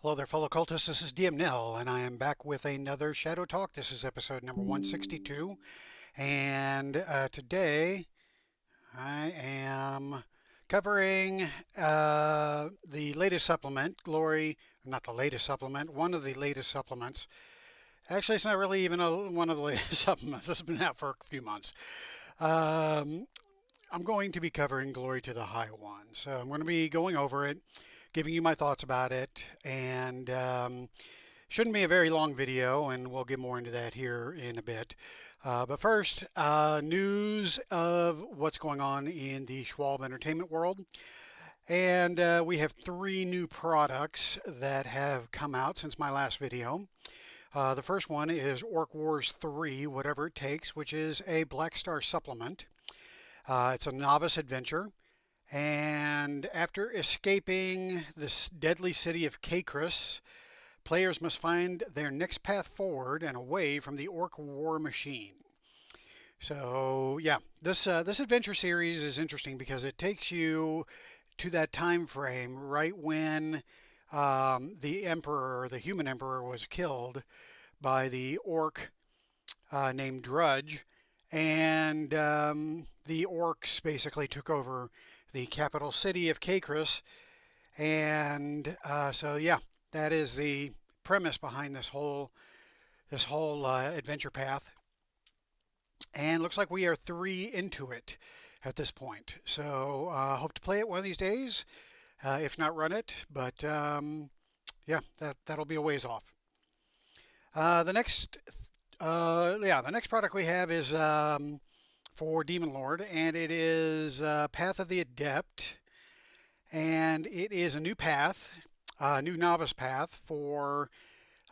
Hello there, fellow cultists. This is DM Nell, and I am back with another Shadow Talk. This is episode number 162, and today I am covering the latest supplement, Glory, not the latest supplement, one of the latest supplements. Actually, it's not really even one of the latest supplements. It's been out for a few months. Um, I'm going to be covering Glory to the High One. So I'm going to be going over it, giving you my thoughts about it, and shouldn't be a very long video, and we'll get more into that here in a bit. But first, news of what's going on in the Schwab Entertainment world. And we have 3 new products that have come out since my last video. The first one is Orc Wars 3, Whatever It Takes, which is a Black Star supplement. It's a novice adventure, and after escaping this deadly city of Kakris, players must find their next path forward and away from the Orc war machine. So yeah, this adventure series is interesting because it takes you to that time frame right when the emperor, the human emperor, was killed by the orc named Drudge, and the orcs basically took over the capital city of Kakris, and so yeah, that is the premise behind this whole adventure path. And looks like we are 3 into it at this point. So hope to play it one of these days, if not run it. But yeah, that'll be a ways off. The next product we have is for Demon Lord, and it is Path of the Adept, and it is a new path, new novice path for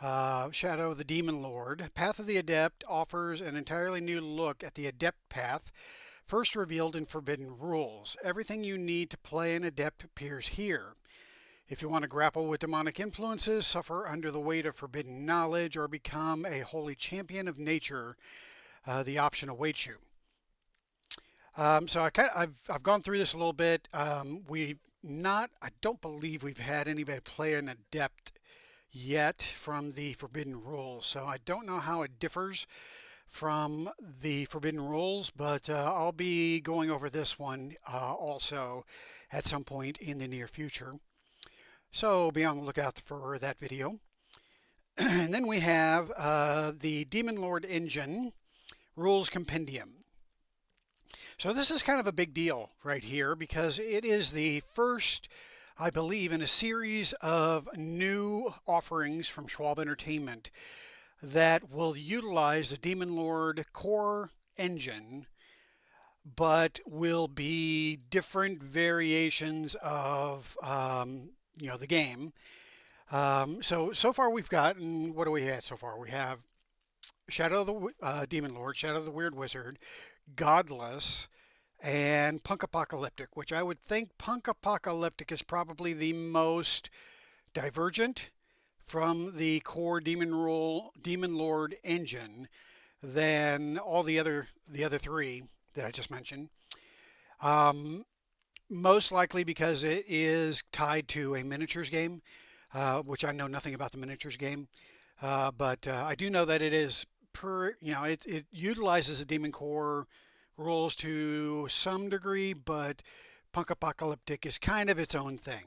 Shadow of the Demon Lord. Path of the Adept offers an entirely new look at the Adept path, first revealed in Forbidden Rules. Everything you need to play an Adept appears here. If you want to grapple with demonic influences, suffer under the weight of forbidden knowledge, or become a holy champion of nature, the option awaits you. So I've gone through this a little bit. I don't believe we've had anybody play an Adept yet from the Forbidden Rules, so I don't know how it differs from the Forbidden Rules, but I'll be going over this one also at some point in the near future. So be on the lookout for that video. And then we have the Demon Lord Engine Rules Compendium. So this is kind of a big deal right here because it is the first, I believe, in a series of new offerings from Schwab Entertainment that will utilize the Demon Lord core engine, but will be different variations of the game. So far we've gotten, what do we have so far? We have Shadow of the Demon Lord, Shadow of the Weird Wizard, Godless, and Punk Apocalyptic, which I would think Punk Apocalyptic is probably the most divergent from the core Demon Lord engine than all the other 3 that I just mentioned. Most likely because it is tied to a miniatures game, which I know nothing about the miniatures game, but I do know that it is it utilizes the Demon Core rules to some degree, but Punk Apocalyptic is kind of its own thing.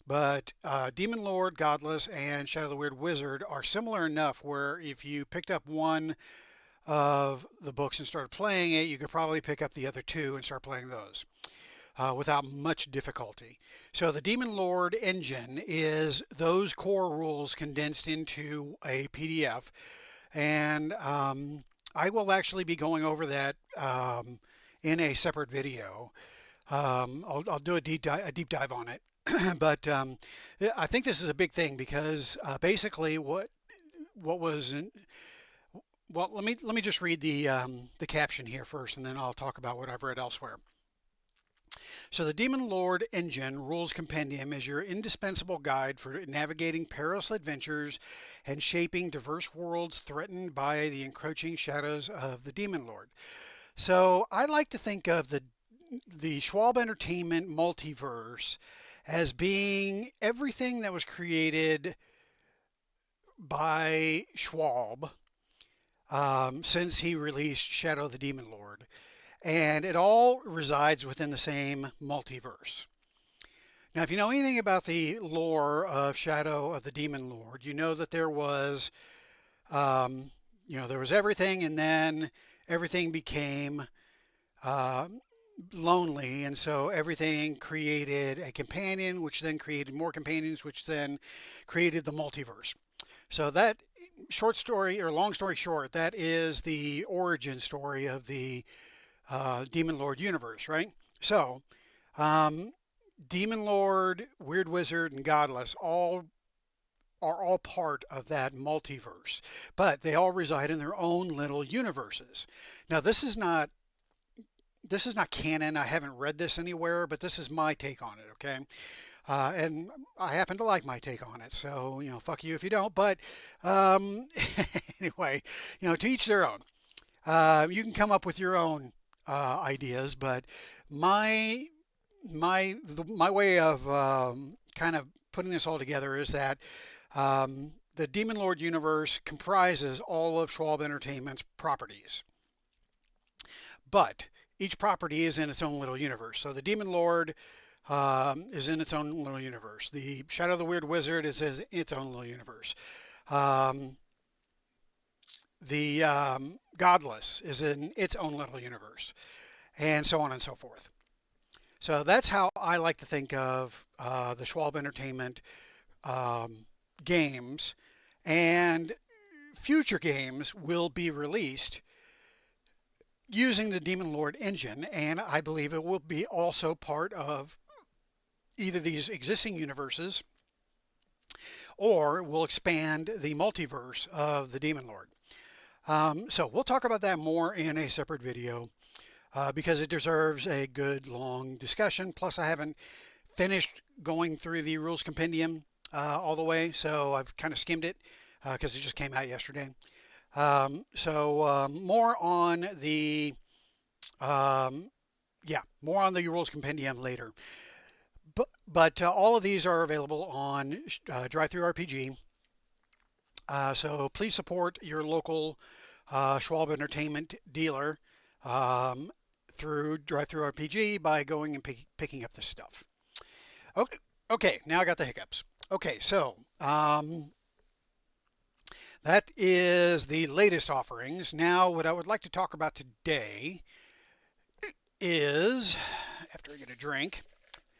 But Demon Lord, Godless, and Shadow of the Weird Wizard are similar enough where if you picked up one of the books and started playing it, you could probably pick up the other 2 and start playing those without much difficulty. So the Demon Lord engine is those core rules condensed into a PDF, and I will actually be going over that in a separate video. I'll do a deep dive on it. But I think this is a big thing because basically what was in, well, let me just read the caption here first, and then I'll talk about what I've read elsewhere. So the Demon Lord Engine Rules Compendium is your indispensable guide for navigating perilous adventures and shaping diverse worlds threatened by the encroaching shadows of the Demon Lord. So I like to think of the Schwab Entertainment multiverse as being everything that was created by Schwab since he released Shadow of the Demon Lord. And it all resides within the same multiverse. Now, if you know anything about the lore of Shadow of the Demon Lord, you know that there was, there was everything, and then everything became uh, lonely, and so everything created a companion, which then created more companions, which then created the multiverse. So that short story, or long story short, that is the origin story of the Demon Lord universe, right? So, Demon Lord, Weird Wizard, and Godless are all part of that multiverse, but they all reside in their own little universes. Now, this is not canon. I haven't read this anywhere, but this is my take on it. Okay, and I happen to like my take on it. So fuck you if you don't. But anyway, to each their own. You can come up with your own ideas, but my my way of kind of putting this all together is that the Demon Lord universe comprises all of Schwab Entertainment's properties, but each property is in its own little universe. So the Demon Lord is in its own little universe. The Shadow of the Weird Wizard is in its own little universe. The Godless is in its own little universe, and so on and so forth. So that's how I like to think of the Schwab Entertainment games, and future games will be released using the Demon Lord engine, and I believe it will be also part of either these existing universes or will expand the multiverse of the Demon Lord. So we'll talk about that more in a separate video because it deserves a good long discussion. Plus, I haven't finished going through the rules compendium all the way, so I've kind of skimmed it because it just came out yesterday. More on the more on the rules compendium later. But all of these are available on Drive-Thru-RPG. So please support your local Schwab Entertainment dealer through Drive-Thru-RPG by going and picking up this stuff. Okay, now I got the hiccups. Okay, so that is the latest offerings. Now, what I would like to talk about today is, after I get a drink,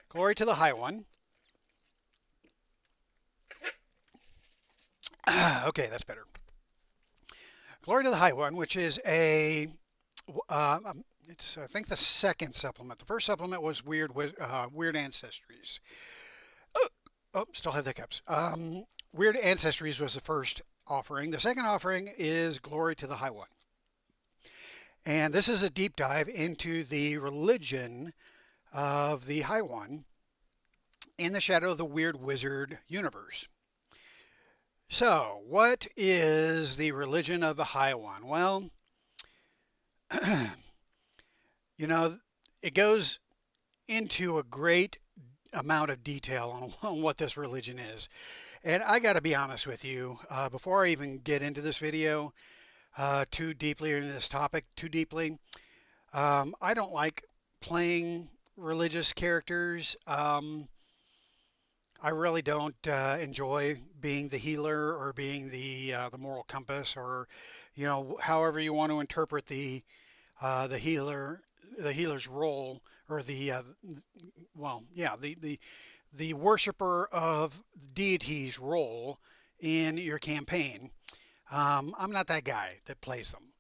Glory to the High One. Okay, that's better. Glory to the High One, which is it's I think the second supplement. The first supplement was Weird Ancestries. Still have the hiccups. Weird Ancestries was the first offering. The second offering is Glory to the High One. And this is a deep dive into the religion of the High One in the Shadow of the Weird Wizard universe. So, what is the religion of the High One? Well, it goes into a great amount of detail on what this religion is. And I got to be honest with you, before I even get into this video too deeply, into this topic too deeply, I don't like playing religious characters. I really don't enjoy being the healer or being the moral compass, or however you want to interpret the healer's role, or the worshiper of deities role in your campaign. I'm not that guy that plays them.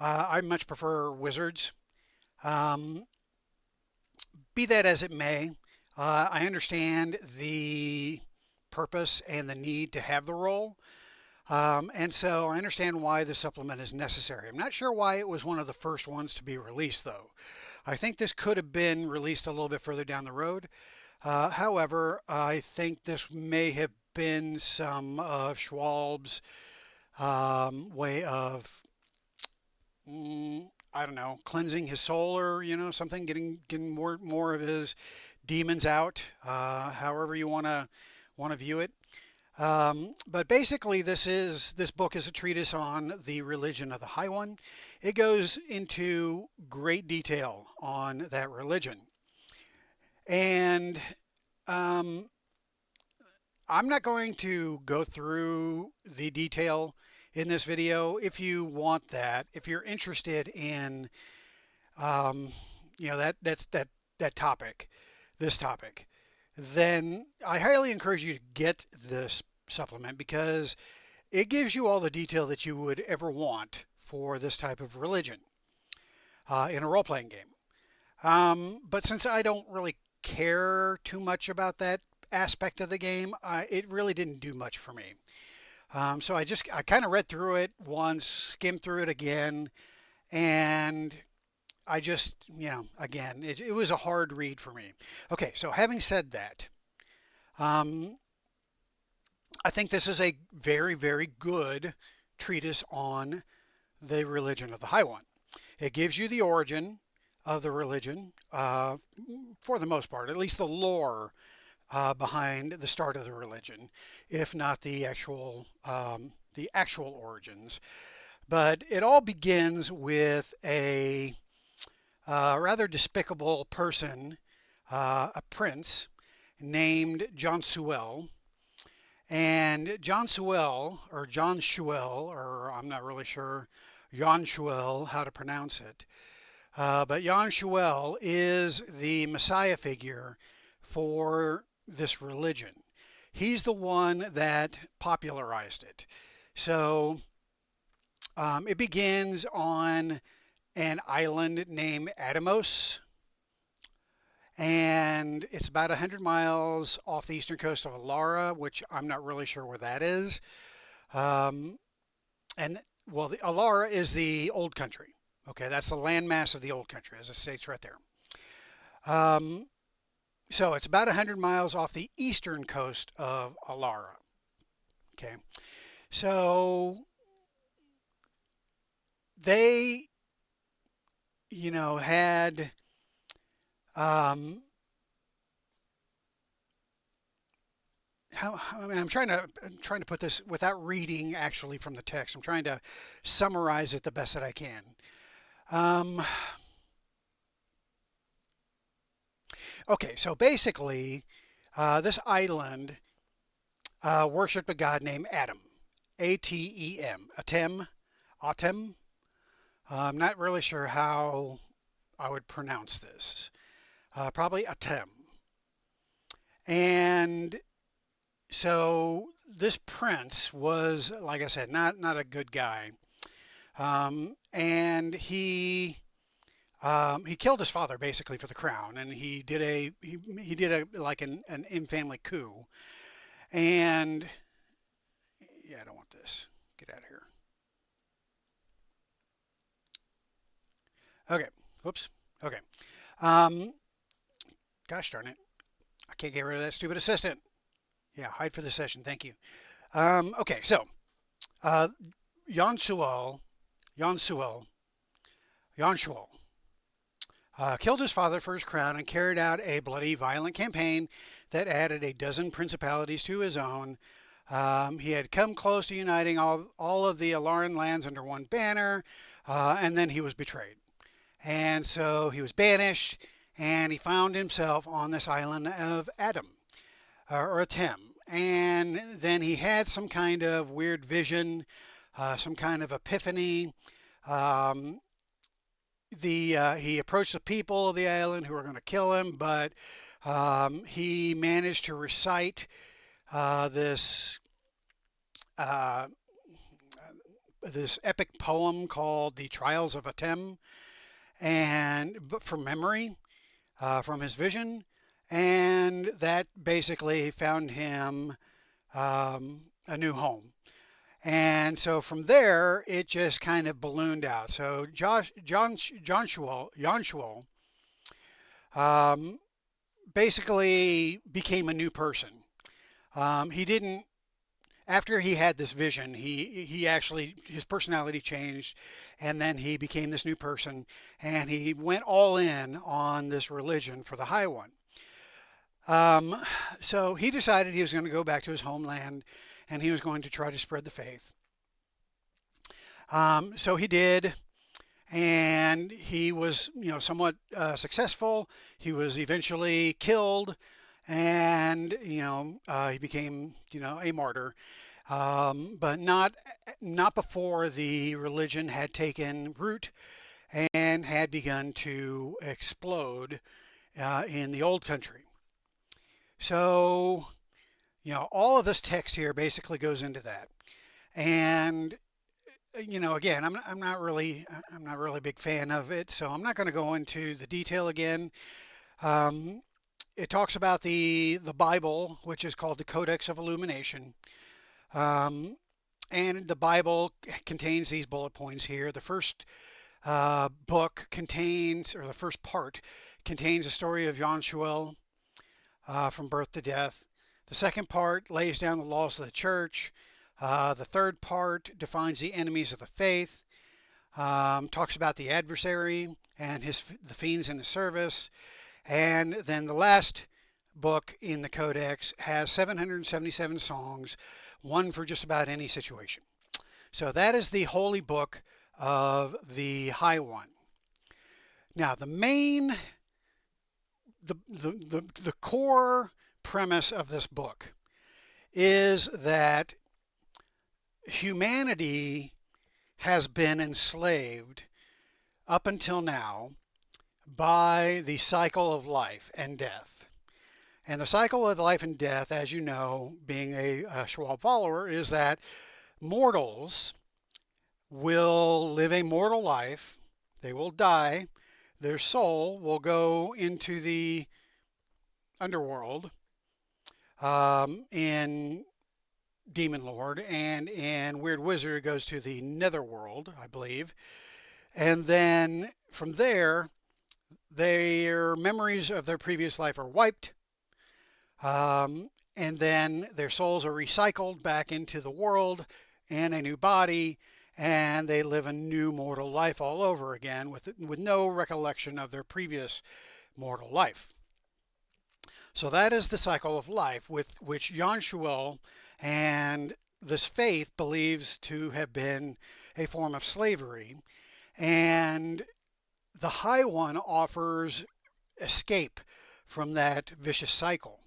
I much prefer wizards. Be that as it may, I understand the purpose and the need to have the role. And so I understand why the supplement is necessary. I'm not sure why it was one of the first ones to be released, though. I think this could have been released a little bit further down the road. However, I think this may have been some of Schwab's way of, I don't know, cleansing his soul, or something, getting more of his demons out. However you want to view it. But basically, this book is a treatise on the religion of the High One. It goes into great detail on that religion, and um, I'm not going to go through the detail in this video. If you want that, if you're interested in, um, that topic, this topic, then I highly encourage you to get this supplement because it gives you all the detail that you would ever want for this type of religion in a role-playing game. But since I don't really care too much about that aspect of the game, it really didn't do much for me. So I kind of read through it once, skimmed through it again, and I just, again, it was a hard read for me. Okay, so having said that, I think this is a very, very good treatise on the religion of the High One. It gives you the origin of the religion, for the most part, at least the lore behind the start of the religion, if not the actual origins. But it all begins with a rather despicable person, a prince named John Sewell. And John Sewell, or John Shuel, or I'm not really sure, Jan Shuel, how to pronounce it. But Jan Shuel is the Messiah figure for this religion. He's the one that popularized it. So it begins on an island named Adamos, and it's about 100 miles off the eastern coast of Alara, which I'm not really sure where that is. The Alara is the old country. Okay, that's the landmass of the old country, as it states right there. So it's about 100 miles off the eastern coast of Alara. Okay, so they, had I'm trying to put this without reading actually from the text. I'm trying to summarize it the best that I can. Okay, so basically, this island worshipped a god named Atem, A-T-E-M, Atem. I'm not really sure how I would pronounce this. Probably Atem. And so this prince was, like I said, not a good guy. And he killed his father basically for the crown, and he did an in-family coup. And yeah, I don't want this. Get out of here. Okay. Whoops. Okay. Gosh darn it. I can't get rid of that stupid assistant. Yeah, hide for the session. Thank you. Okay, so Jan Sewell killed his father for his crown and carried out a bloody, violent campaign that added a dozen principalities to his own. He had come close to uniting all of the Alaran lands under one banner, and then he was betrayed. And so he was banished, and he found himself on this island of Atem, or Atem. And then he had some kind of weird vision, some kind of epiphany. He approached the people of the island who were going to kill him, but he managed to recite this epic poem called "The Trials of Atem," but from memory, from his vision, and that basically found him a new home. And so from there, it just kind of ballooned out. So John Shuel basically became a new person. He didn't, after he had this vision, he actually, his personality changed, and then he became this new person, and he went all in on this religion for the High One. Um, so he decided he was going to go back to his homeland and he was going to try to spread the faith. So he did, and he was, somewhat successful. He was eventually killed, and he became, a martyr. But not before the religion had taken root and had begun to explode in the old country. So, all of this text here basically goes into that. And again, I'm not really a big fan of it, so I'm not going to go into the detail again. Um, it talks about the Bible, which is called the Codex of Illumination. And the Bible contains these bullet points here. The first book contains, or the first part contains the story of Yahshua from birth to death. The second part lays down the laws of the church. The third part defines the enemies of the faith, talks about the adversary and the fiends in his service. And then the last book in the Codex has 777 songs, one for just about any situation. So that is the holy book of the High One. Now, the core premise of this book is that humanity has been enslaved up until now by the cycle of life and death. And the cycle of life and death, as you know, being a Schwab follower, is that mortals will live a mortal life, they will die, their soul will go into the underworld in Demon Lord, and in Weird Wizard it goes to the netherworld, I believe. And then from there, their memories of their previous life are wiped. And then their souls are recycled back into the world in a new body, and they live a new mortal life all over again with no recollection of their previous mortal life. So that is the cycle of life with which Yahshua and this faith believes to have been a form of slavery. And the High One offers escape from that vicious cycle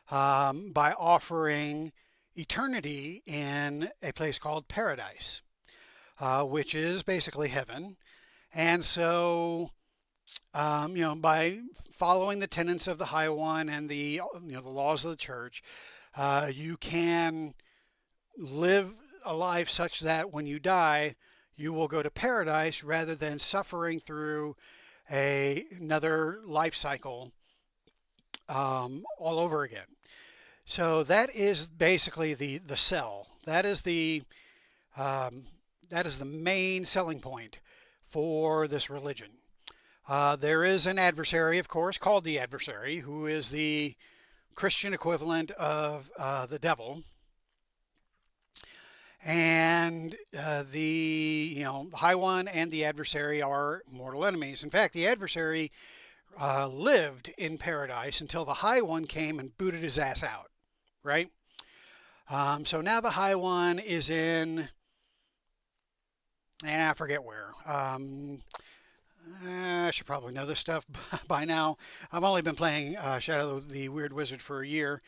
by offering eternity in a place called paradise, which is basically heaven. And so, by following the tenets of the High One and the laws of the church, you can live a life such that when you die, you will go to paradise rather than suffering through another life cycle all over again. So that is basically the sell. That is the main selling point for this religion. There is an adversary, of course, called the adversary, who is the Christian equivalent of the devil. And the High One and the adversary are mortal enemies. In fact, the adversary lived in paradise until the High One came and booted his ass out, right? So now the High One is in, and I forget where. I should probably know this stuff by now. I've only been playing Shadow the Weird Wizard for a year.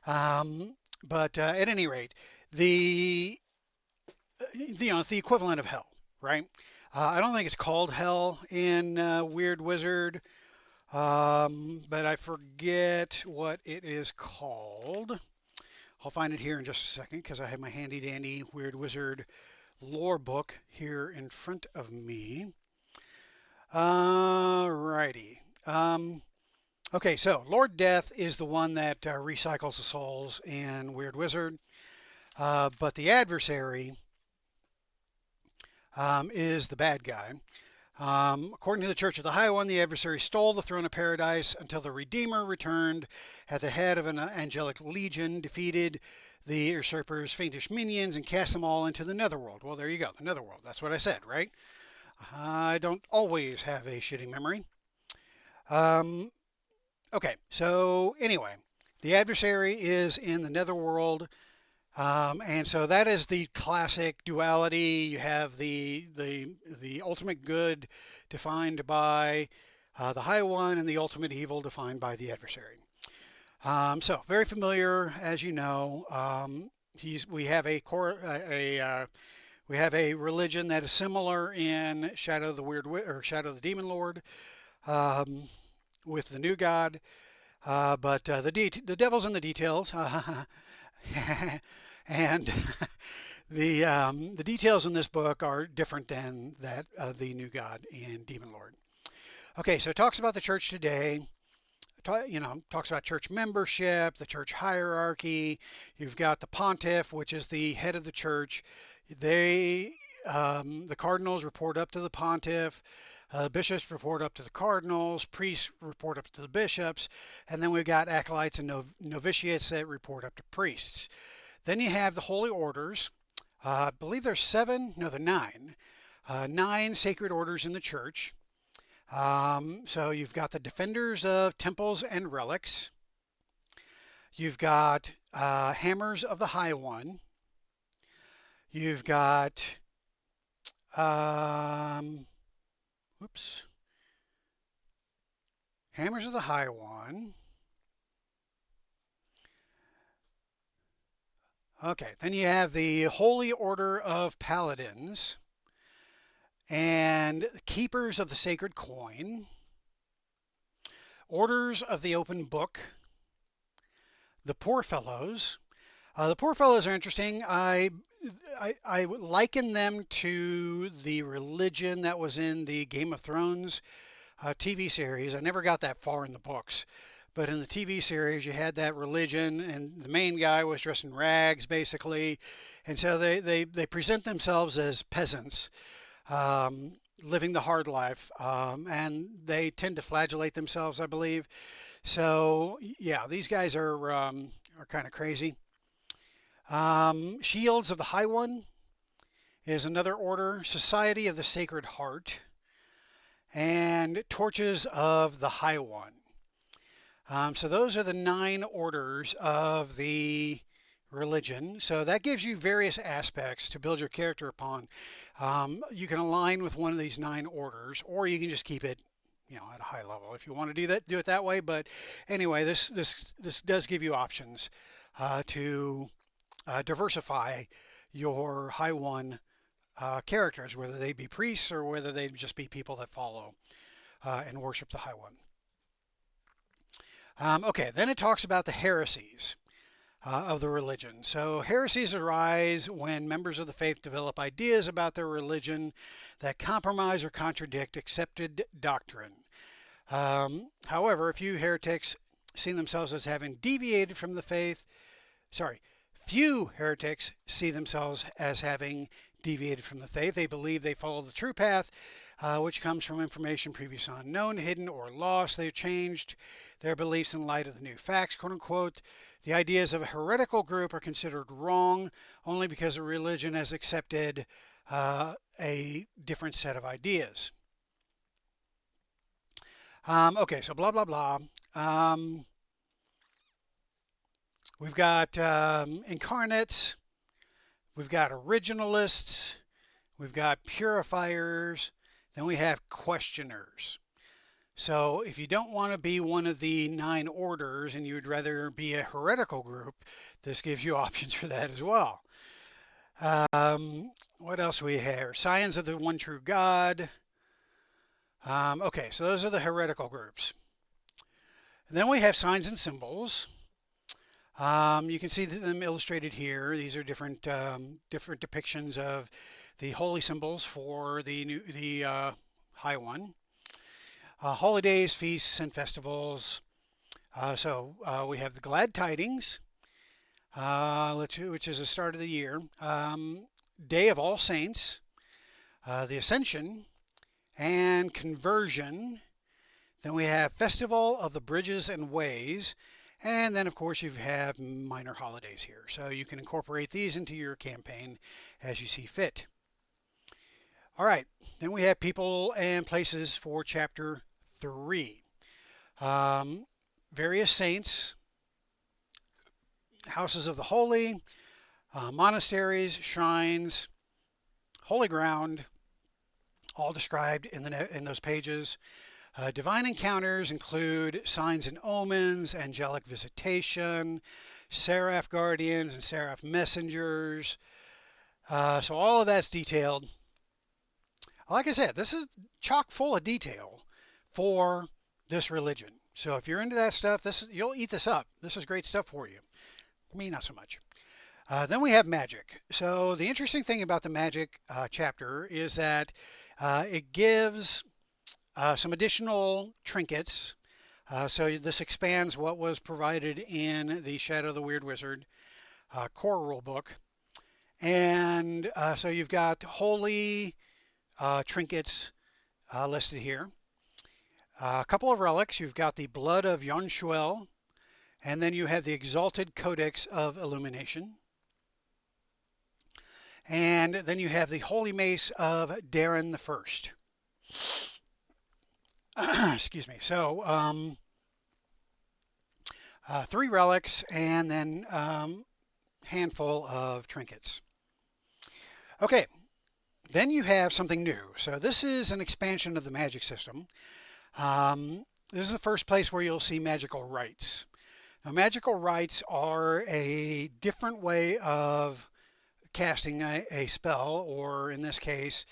But at any rate, it's the equivalent of hell, right? I don't think it's called hell in Weird Wizard, but I forget what it is called. I'll find it here in just a second because I have my handy dandy Weird Wizard lore book here in front of me. Alrighty. Okay, so Lord Death is the one that recycles the souls in Weird Wizard, but the adversary is the bad guy. According to the Church of the High One, the adversary stole the throne of paradise until the Redeemer returned at the head of an angelic legion, defeated the usurper's fiendish minions, and cast them all into the netherworld. Well, there you go, the netherworld. That's what I said, right? I don't always have a shitty memory. Okay, so anyway, the adversary is in the netherworld. And so that is the classic duality. You have the ultimate good defined by the High One and the ultimate evil defined by the adversary. So very familiar, as you know. We have we have a religion that is similar in Shadow of the or Shadow of the Demon Lord, with the new god, but the devil's in the details. And the details in this book are different than that of the new god in Demon Lord. Okay, so it talks about the church today. Talks about church membership, the church hierarchy. You've got the pontiff, which is the head of the church. The cardinals report up to the pontiff. Bishops report up to the cardinals. Priests report up to the bishops. And then we've got acolytes and novitiates that report up to priests. Then you have the holy orders. I believe there's 7. No, there are 9. 9 sacred orders in the church. So you've got the defenders of temples and relics. You've got hammers of the High One. You've got hammers of the High One. Okay, then you have the Holy Order of Paladins and Keepers of the Sacred Coin, Orders of the Open Book, the Poor Fellows. The Poor Fellows are interesting. I liken them to the religion that was in the Game of Thrones TV series. I never got that far in the books. But in the TV series, you had that religion, and the main guy was dressed in rags, basically. And so they present themselves as peasants, living the hard life, and they tend to flagellate themselves, I believe. So, yeah, these guys are kind of crazy. Shields of the High One is another order. Society of the Sacred Heart, and Torches of the High One. So those are the 9 orders of the religion. So that gives you various aspects to build your character upon. You can align with one of these 9 orders, or you can just keep it, at a high level. If you want to do that, do it that way. But anyway, this does give you options to diversify your High One characters, whether they be priests or whether they just be people that follow and worship the High One. Okay, then it talks about the heresies of the religion. So heresies arise when members of the faith develop ideas about their religion that compromise or contradict accepted doctrine. However, few heretics see themselves as having deviated from the faith. Few heretics see themselves as having deviated from the faith. They believe they follow the true path, which comes from information previously unknown, hidden, or lost. They've changed their beliefs in light of the new facts, quote unquote. The ideas of a heretical group are considered wrong only because a religion has accepted a different set of ideas. Okay, so blah, blah, blah. We've got incarnates. We've got originalists. We've got purifiers. Then we have questioners. So if you don't want to be one of the 9 orders and you'd rather be a heretical group, this gives you options for that as well. What else we have? Signs of the one true God. Okay, so those are the heretical groups. And then we have signs and symbols. You can see them illustrated here. These are different depictions of the holy symbols for the High One. Holidays, feasts, and festivals. So we have the Glad Tidings, which is the start of the year. Day of All Saints, the Ascension, and Conversion. Then we have Festival of the Bridges and Ways. And then, of course, you have minor holidays here. So you can incorporate these into your campaign as you see fit. All right, then we have people and places for Chapter 3. various saints, houses of the holy, monasteries, shrines, holy ground, all described in those pages. Divine encounters include signs and omens, angelic visitation, seraph guardians and seraph messengers. So all of that's detailed. Like I said, this is chock full of detail for this religion. So if you're into that stuff, you'll eat this up. This is great stuff for you. Me, not so much. Then we have magic. So the interesting thing about the magic chapter is that it gives some additional trinkets. So this expands what was provided in the Shadow of the Weird Wizard core rule book. And so you've got holy trinkets listed here. A couple of relics. You've got the blood of Yonchuel, and then you have the exalted Codex of Illumination. And then you have the holy mace of Darren the First. Excuse me. So 3 relics and then handful of trinkets. Okay, then you have something new. So this is an expansion of the magic system. This is the first place where you'll see magical rites. Now, magical rites are a different way of casting a spell, or in this case,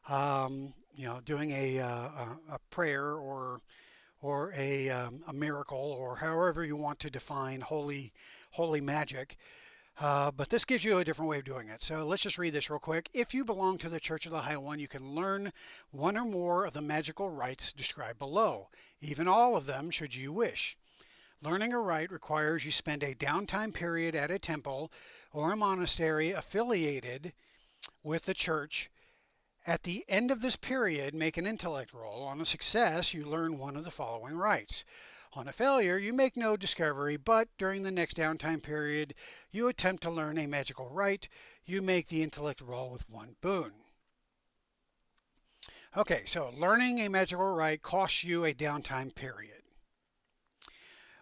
doing a prayer or a miracle, or however you want to define holy magic. But this gives you a different way of doing it. So let's just read this real quick. If you belong to the Church of the High One, you can learn one or more of the magical rites described below, even all of them should you wish. Learning a rite requires you spend a downtime period at a temple or a monastery affiliated with the church. At the end of this period, make an intellect roll. On a success, you learn one of the following rites. On a failure, you make no discovery, but during the next downtime period, you attempt to learn a magical rite. You make the intellect roll with 1 boon. Okay, so learning a magical rite costs you a downtime period.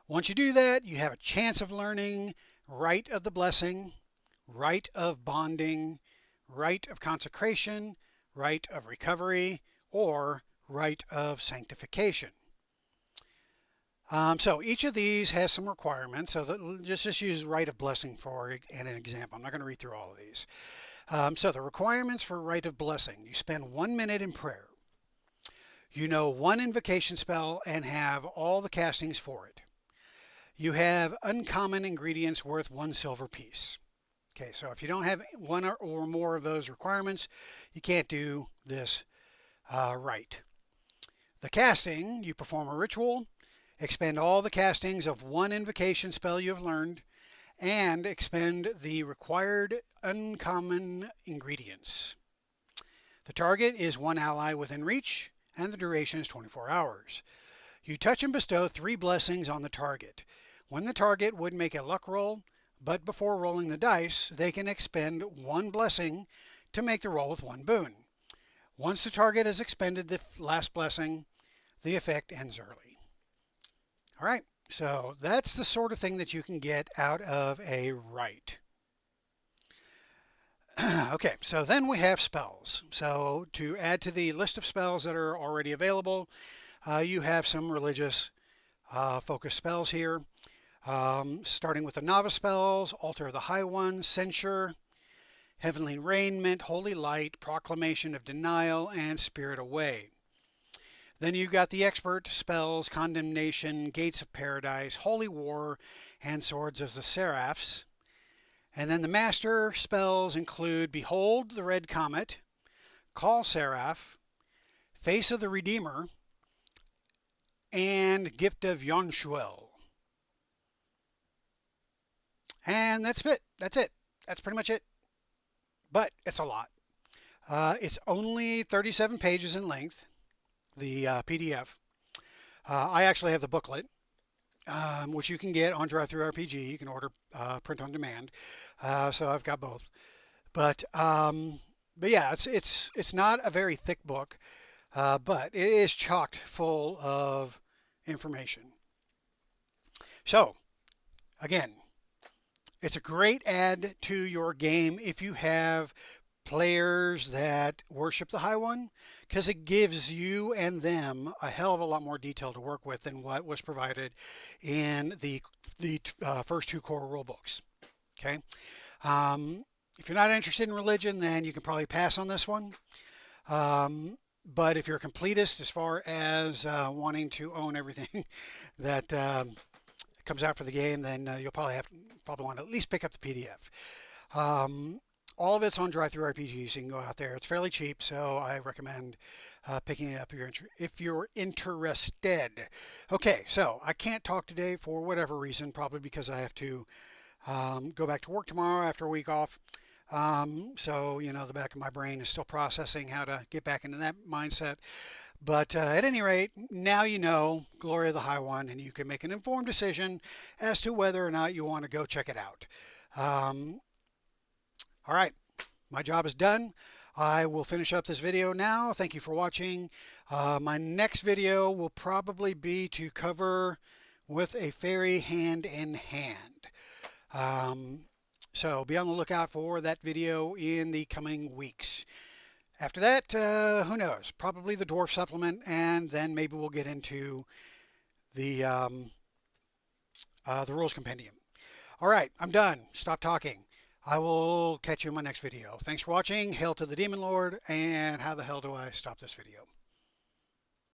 Once you do that, you have a chance of learning rite of the blessing, rite of bonding, rite of consecration, rite of recovery, or rite of sanctification. So each of these has some requirements. So just use rite of blessing for an example. I'm not going to read through all of these. So the requirements for rite of blessing: you spend 1 minute in prayer. You know 1 invocation spell and have all the castings for it. You have uncommon ingredients worth 1 silver piece. Okay, so if you don't have 1 or more of those requirements, you can't do this rite. The casting: you perform a ritual, expend all the castings of 1 invocation spell you have learned, and expend the required uncommon ingredients. The target is 1 ally within reach, and the duration is 24 hours. You touch and bestow 3 blessings on the target. When the target would make a luck roll, but before rolling the dice, they can expend 1 blessing to make the roll with 1 boon. Once the target has expended the last blessing, the effect ends early. All right, so that's the sort of thing that you can get out of a rite. Okay, so then we have spells. So to add to the list of spells that are already available, you have some religious focus spells here. Starting with the novice spells: Altar of the High One, Censure, Heavenly Raiment, Holy Light, Proclamation of Denial, and Spirit Away. Then you've got the expert spells: Condemnation, Gates of Paradise, Holy War, and Swords of the Seraphs. And then the master spells include Behold the Red Comet, Call Seraph, Face of the Redeemer, and Gift of Yonchuel. And that's it. That's pretty much it. But it's a lot. It's only 37 pages in length, the PDF. I actually have the booklet, which you can get on DriveThruRPG. You can order print on demand. So I've got both. But yeah, it's not a very thick book, but it is chocked full of information. So, again, it's a great add to your game if you have players that worship the High One, because it gives you and them a hell of a lot more detail to work with than what was provided in the first two core rule books. Okay. If you're not interested in religion, then you can probably pass on this one. But if you're a completist as far as wanting to own everything that comes out for the game, then you'll probably want to at least pick up the PDF. All of it's on TTRPGs, so you can go out there. It's fairly cheap, so I recommend picking it up if you're interested. Okay, so I can't talk today for whatever reason, probably because I have to go back to work tomorrow after a week off. So, the back of my brain is still processing how to get back into that mindset. But at any rate, now you know Glory of the High One, and you can make an informed decision as to whether or not you want to go check it out. All right, my job is done. I will finish up this video now. Thank you for watching. My next video will probably be to cover with a fairy hand in hand. So be on the lookout for that video in the coming weeks. After that, who knows? Probably the dwarf supplement, and then maybe we'll get into the rules compendium. All right, I'm done. Stop talking. I will catch you in my next video. Thanks for watching. Hail to the Demon Lord, and how the hell do I stop this video?